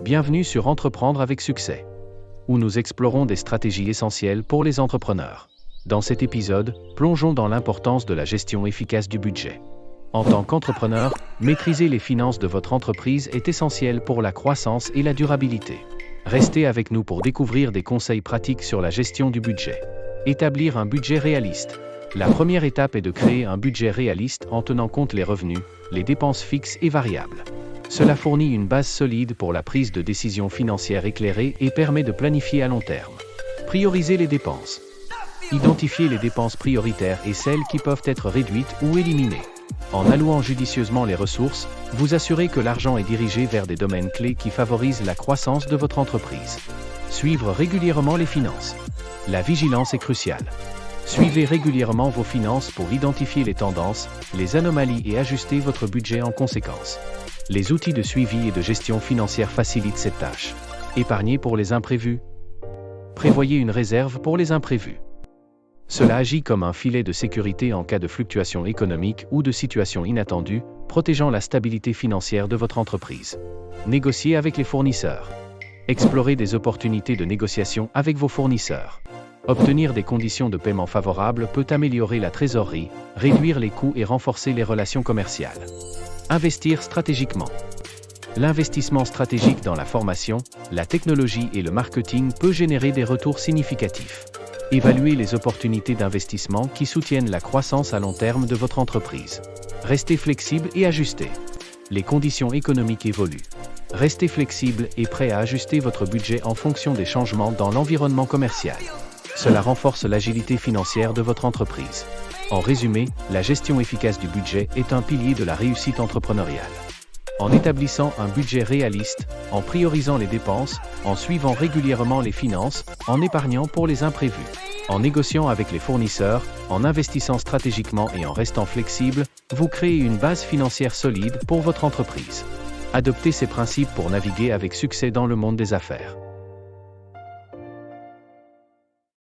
Bienvenue sur Entreprendre avec succès, où nous explorons des stratégies essentielles pour les entrepreneurs. Dans cet épisode, plongeons dans l'importance de la gestion efficace du budget. En tant qu'entrepreneur, maîtriser les finances de votre entreprise est essentiel pour la croissance et la durabilité. Restez avec nous pour découvrir des conseils pratiques sur la gestion du budget. Établir un budget réaliste. La première étape est de créer un budget réaliste en tenant compte les revenus, les dépenses fixes et variables. Cela fournit une base solide pour la prise de décisions financières éclairées et permet de planifier à long terme. Prioriser les dépenses. Identifier les dépenses prioritaires et celles qui peuvent être réduites ou éliminées. En allouant judicieusement les ressources, vous assurez que l'argent est dirigé vers des domaines clés qui favorisent la croissance de votre entreprise. Suivre régulièrement les finances. La vigilance est cruciale. Suivez régulièrement vos finances pour identifier les tendances, les anomalies et ajuster votre budget en conséquence. Les outils de suivi et de gestion financière facilitent cette tâche. Épargnez pour les imprévus. Prévoyez une réserve pour les imprévus. Cela agit comme un filet de sécurité en cas de fluctuations économiques ou de situations inattendues, protégeant la stabilité financière de votre entreprise. Négociez avec les fournisseurs. Explorez des opportunités de négociation avec vos fournisseurs. Obtenir des conditions de paiement favorables peut améliorer la trésorerie, réduire les coûts et renforcer les relations commerciales. Investir stratégiquement. L'investissement stratégique dans la formation, la technologie et le marketing peut générer des retours significatifs. Évaluez les opportunités d'investissement qui soutiennent la croissance à long terme de votre entreprise. Restez flexible et ajusté. Les conditions économiques évoluent. Restez flexible et prêt à ajuster votre budget en fonction des changements dans l'environnement commercial. Cela renforce l'agilité financière de votre entreprise. En résumé, la gestion efficace du budget est un pilier de la réussite entrepreneuriale. En établissant un budget réaliste, en priorisant les dépenses, en suivant régulièrement les finances, en épargnant pour les imprévus, en négociant avec les fournisseurs, en investissant stratégiquement et en restant flexible, vous créez une base financière solide pour votre entreprise. Adoptez ces principes pour naviguer avec succès dans le monde des affaires.